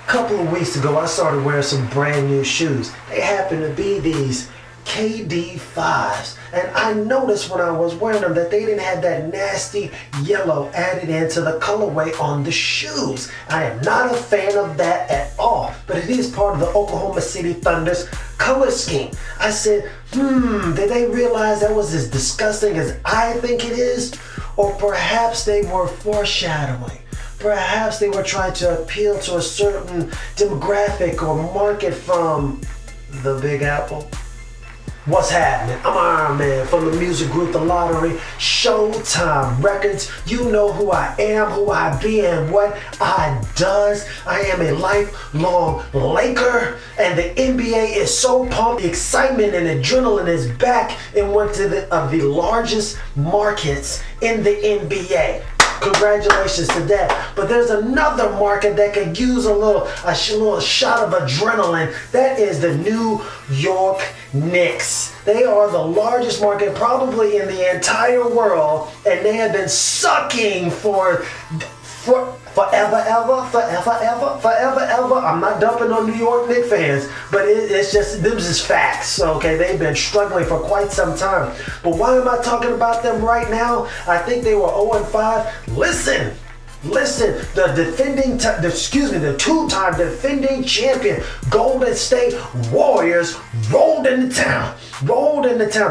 couple of weeks ago, I started wearing some brand new shoes. They happen to be these KD5s. And I noticed when I was wearing them that they didn't have that nasty yellow added into the colorway on the shoes. I am not a fan of that at all, but it is part of the Oklahoma City Thunder's color scheme. I said, did they realize that was as disgusting as I think it is? Or perhaps they were foreshadowing. Perhaps they were trying to appeal to a certain demographic or market from the Big Apple. What's happening? I'm Ironman from the music group theLottory, Showtime Records. You know who I am, who I be, and what I does. I am a lifelong Laker, and the NBA is so pumped. The excitement and adrenaline is back in one of the largest markets in the NBA. Congratulations to that. But there's another market that could use a little shot of adrenaline. That is the New York Knicks. They are the largest market probably in the entire world, and they have been sucking for forever. I'm not dumping on New York Knicks fans, but it's just, this is facts, okay? They've been struggling for quite some time. But why am I talking about them right now? I think they were 0-5. Listen, the two-time defending champion Golden State Warriors rolled into town.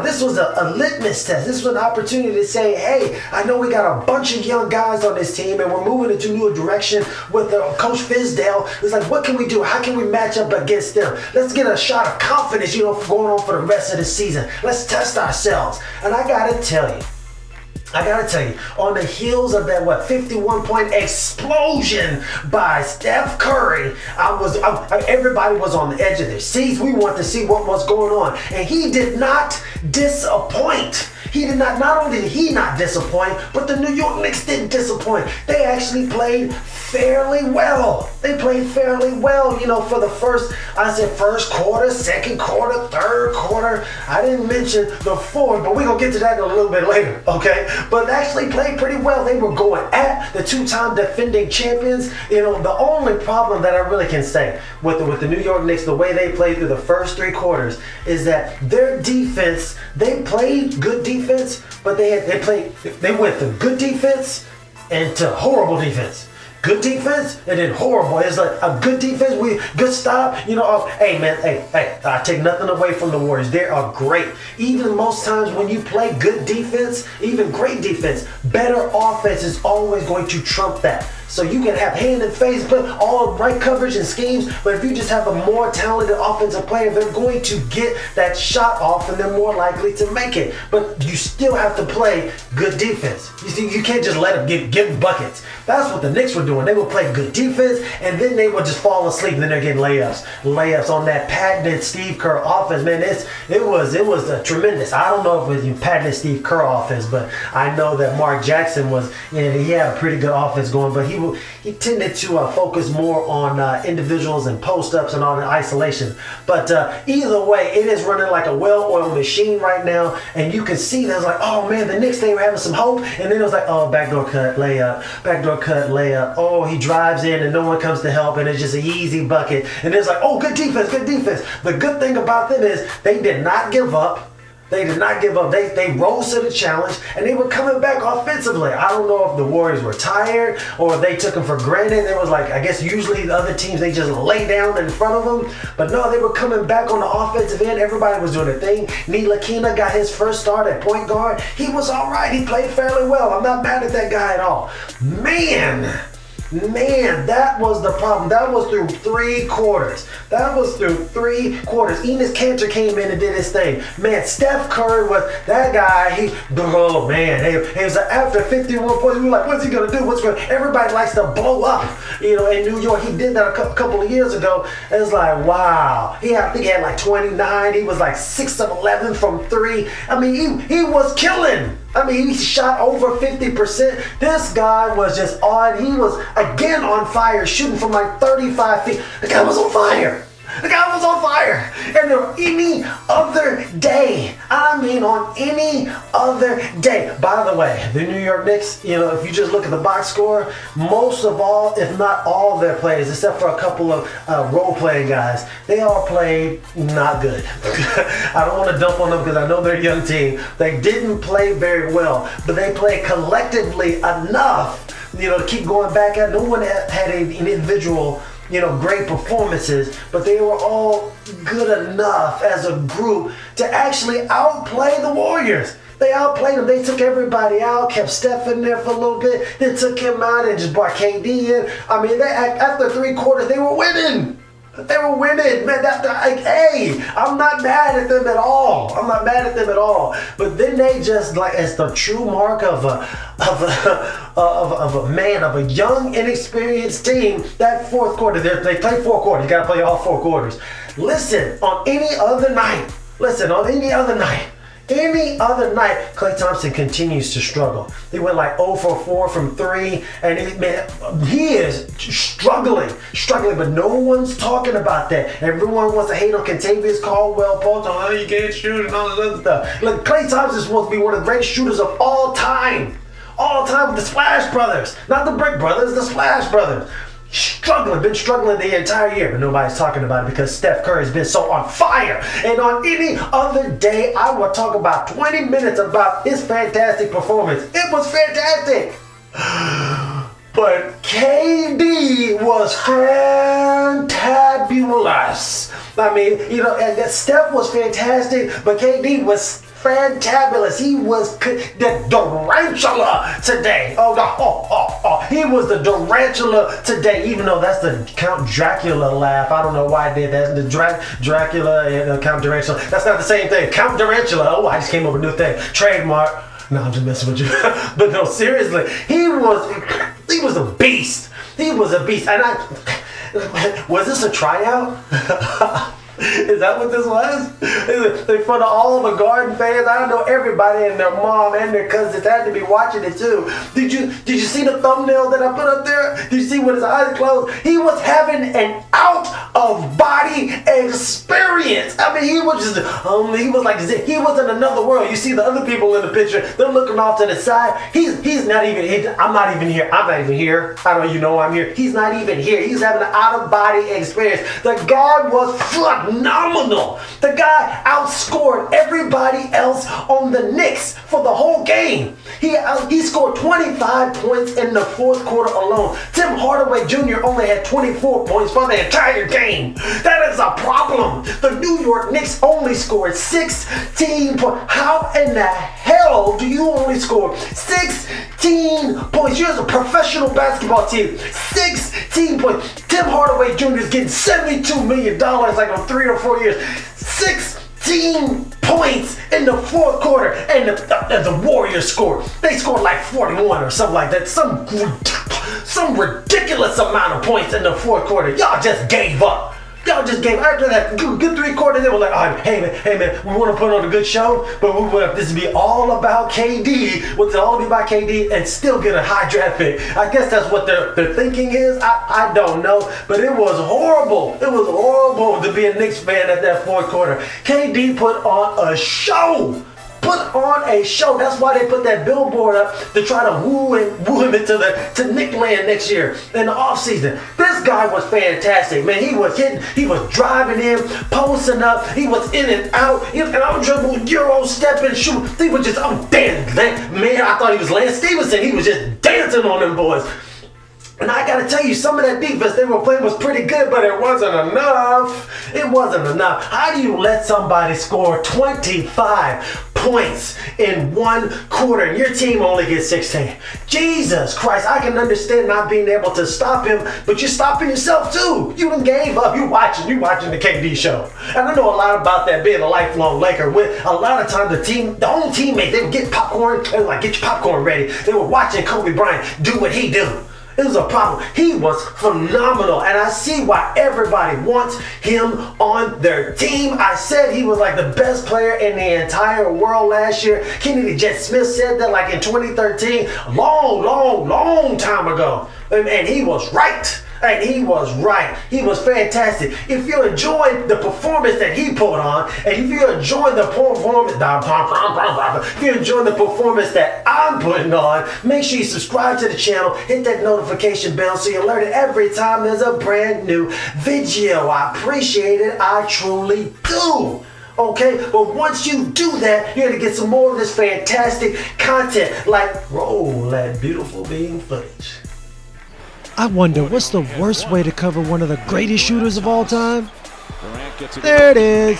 This was a litmus test. This was an opportunity to say, hey, I know we got a bunch of young guys on this team and we're moving into a new direction with Coach Fizdale. It's like, what can we do? How can we match up against them? Let's get a shot of confidence, for going on for the rest of the season. Let's test ourselves. And I gotta tell you, on the heels of that 51-point explosion by Steph Curry, everybody was on the edge of their seats. We wanted to see what was going on, and he did not disappoint. Not only did he not disappoint, but the New York Knicks didn't disappoint. They actually played fairly well. For the first quarter, second quarter, third quarter. I didn't mention the fourth, but we're going to get to that in a little bit later, okay? But they actually played pretty well. They were going at the two-time defending champions. The only problem that I really can say with the New York Knicks, the way they played through the first three quarters, is that their defense, they played good defense, but they went from good defense and to horrible defense. Good defense and then horrible. It's like a good defense, good stop. I take nothing away from the Warriors. They are great. Even most times when you play good defense, even great defense, better offense is always going to trump that. So you can have hand and face, but all right coverage and schemes, but if you just have a more talented offensive player, they're going to get that shot off and they're more likely to make it. But you still have to play good defense. You can't just let them give buckets. That's what the Knicks were doing. They would play good defense and then they would just fall asleep and then they're getting layups on that patented Steve Kerr offense. Man, it was a tremendous. I don't know if it was patented Steve Kerr offense, but I know that Mark Jackson he had a pretty good offense going, but he tended to focus more on individuals and post-ups and all the isolation. But either way, it is running like a well-oiled machine right now, and you can see there's like, oh man, the Knicks, they were having some hope, and then it was like, oh, backdoor cut, layup. Oh, he drives in and no one comes to help, and it's just an easy bucket. And it's like, oh, good defense. The good thing about them is they did not give up. They rose to the challenge, and they were coming back offensively. I don't know if the Warriors were tired or if they took them for granted. There was I guess usually the other teams, they just lay down in front of them. But no, they were coming back on the offensive end. Everybody was doing their thing. Ntilikina got his first start at point guard. He was all right. He played fairly well. I'm not mad at that guy at all. Man, that was the problem. That was through three quarters. Enes Kanter came in and did his thing. Man, Steph Curry was that guy. He was after 51 points. We were like, what's he gonna do? Everybody likes to blow up. In New York, he did that a couple of years ago. It was like, wow. I think he had 29. He was 6 of 11 from three. I mean, he was killing. He shot over 50%. This guy was just on. He was again on fire, shooting from 35 feet. The guy was on fire. The guy was on fire. And on any other day, on any other day. By the way, the New York Knicks, if you just look at the box score, most of all, if not all their players, except for a couple of role-playing guys, they all played not good. I don't want to dump on them because I know they're a young team. They didn't play very well, but they played collectively enough, to keep going back at. No one had an individual great performances, but they were all good enough as a group to actually outplay the Warriors. They outplayed them. They took everybody out, kept Steph in there for a little bit, then took him out and just brought KD in. After 3 quarters, they were winning. They were winning, man. I'm not mad at them at all. But then they just, as the true mark of a young, inexperienced team, that fourth quarter, they play 4 quarters. You got to play all 4 quarters. Listen, on any other night, Klay Thompson continues to struggle. He went 0 for 4 from 3, and he is struggling, but no one's talking about that. Everyone wants to hate on Kentavious Caldwell Pope, you can't shoot and all this other stuff. Look, Klay Thompson is supposed to be one of the greatest shooters of all time with the Splash Brothers, not the Brick Brothers, the Splash Brothers. Been struggling the entire year, but nobody's talking about it because Steph Curry's been so on fire. And on any other day, I would talk about 20 minutes about his fantastic performance. It was fantastic. But KD was fantabulous. And Steph was fantastic, but KD was fantabulous. He was the Durantula today. He was the Durantula today, even though that's the Count Dracula laugh. I don't know why I did that. The Dracula and Count Durantula. That's not the same thing. Count Durantula. I just came up with a new thing. Trademark. No, I'm just messing with you. But no, seriously, he was a beast. He was a beast. And was this a tryout? Is that what this was? In front of all the Garden fans, I know everybody and their mom and their cousins had to be watching it too. Did you see the thumbnail that I put up there? Did you see with his eyes closed? He was having an out-of-body experience. He was just, he was in another world. You see the other people in the picture, they're looking off to the side. He's not even here. I'm not even here. I don't know I'm here. He's not even here. He's having an out-of-body experience. The guard was phenomenal. The guy outscored everybody else on the Knicks for the whole game. He scored 25 points in the fourth quarter alone. Tim Hardaway Jr. only had 24 points for the entire game. That is a problem. The New York Knicks only scored 16 points. How in the hell do you only score 16 points? You're a professional basketball team. 16 points. Tim Hardaway Jr. is getting $72 million on 3 or 4 years. 16 points in the fourth quarter, and the Warriors scored. They scored 41 or something like that. Some ridiculous amount of points in the fourth quarter. Y'all just gave up. After that good 3 quarters, they were like, hey man, we want to put on a good show, but we want this to be all about KD. What's it all be about KD and still get a high draft pick? I guess that's what their thinking is. I don't know, but it was horrible. It was horrible to be a Knicks fan at that fourth quarter. KD put on a show. That's why they put that billboard up to try to woo him into Knickland next year in the offseason. This guy was fantastic, man. He was hitting, he was driving in, posting up, he was in and out, and I'm dribbling, Euro stepping, shoot. He was just, man, I thought he was Lance Stevenson. He was just dancing on them boys. And I gotta tell you, some of that defense they were playing was pretty good, but it wasn't enough. How do you let somebody score 25 points in 1 quarter and your team only gets 16? Jesus Christ, I can understand not being able to stop him, but you're stopping yourself too. You done gave up. You watching the KD show. And I know a lot about that, being a lifelong Laker. With a lot of times the home teammates, they would get popcorn. They were like, get your popcorn ready. They were watching Kobe Bryant do what he do. It was a problem. He was phenomenal, and I see why everybody wants him on their team. I said he was the best player in the entire world last year. Kennedy Jet Smith said that in 2013, long time ago, and he was right. And he was right. He was fantastic. If you enjoyed the performance that he put on, and if you enjoyed the performance, if you enjoyed the performance that I'm putting on, make sure you subscribe to the channel, hit that notification bell so you're alerted every time there's a brand new video. I appreciate it. I truly do. Okay, but once you do that, you're gonna get some more of this fantastic content, like roll that beautiful beam footage. I wonder what's the worst way to cover one of the greatest shooters of all time? There it is.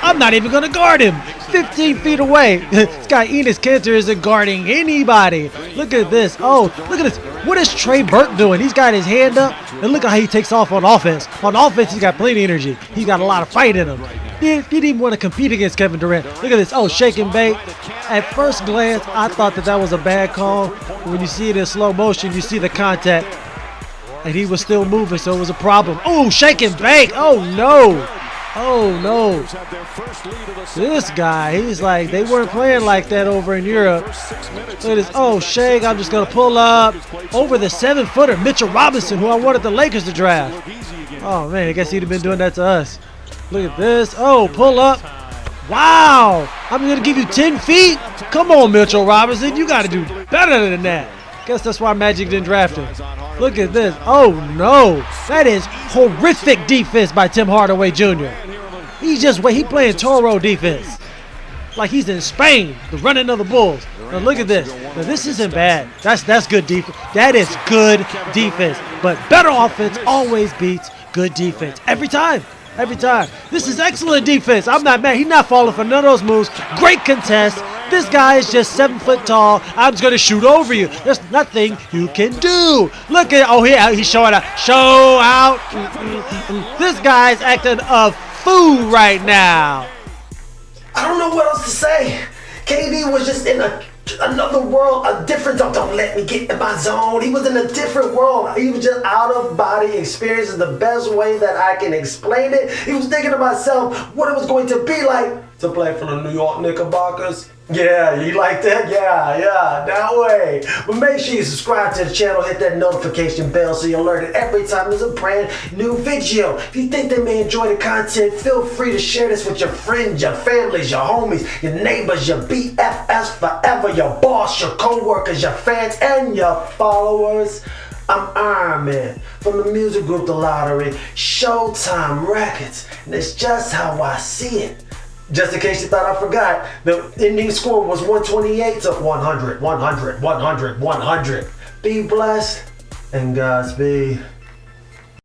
I'm not even gonna guard him. 15 feet away. This guy Enes Kanter isn't guarding anybody. Look at this. Oh, look at this. What is Trey Burke doing? He's got his hand up, and look at how he takes off on offense. On offense, he's got plenty of energy. He's got a lot of fight in him. He didn't even want to compete against Kevin Durant. Look at this. Oh, shake and bake. At first glance, I thought that was a bad call. When you see it in slow motion, you see the contact. And he was still moving, so it was a problem. Oh, shake and bake. Oh, no. Oh, no. This guy, he's like, they weren't playing like that over in Europe. Look at this. Oh, shake. I'm just going to pull up over the 7-footer, Mitchell Robinson, who I wanted the Lakers to draft. Oh, man, I guess he'd have been doing that to us. Look at this. Oh, pull up. Wow. I'm going to give you 10 feet. Come on, Mitchell Robinson. You got to do better than that. Guess that's why Magic didn't draft him. Look at this. Oh, no. That is horrific defense by Tim Hardaway Jr. He playing Toro defense. Like he's in Spain, the running of the Bulls. Now look at this. Now this isn't bad. That's good defense. That is good defense. But better offense always beats good defense. Every time. Every time. This is excellent defense. I'm not mad. He's not falling for none of those moves. Great contest. This guy is just 7 foot tall. I'm just going to shoot over you. There's nothing you can do. Look at, oh, he's showing out. Show out. This guy's acting a fool right now. I don't know what else to say. KD was just in another world, a different zone. Don't let me get in my zone. He was in a different world. He was just out of body experience is the best way that I can explain it. He was thinking to myself what it was going to be like to play for the New York Knickerbockers. Yeah, you like that? Yeah, that way. But make sure you subscribe to the channel, hit that notification bell so you're alerted every time there's a brand new video. If you think they may enjoy the content, feel free to share this with your friends, your families, your homies, your neighbors, your BFFs forever, your boss, your co-workers, your fans, and your followers. I'm Ironman from the music group theLottory, Showtime Records, and it's just how I see it. Just in case you thought I forgot, the ending score was 128 to 100. Be blessed and Godspeed.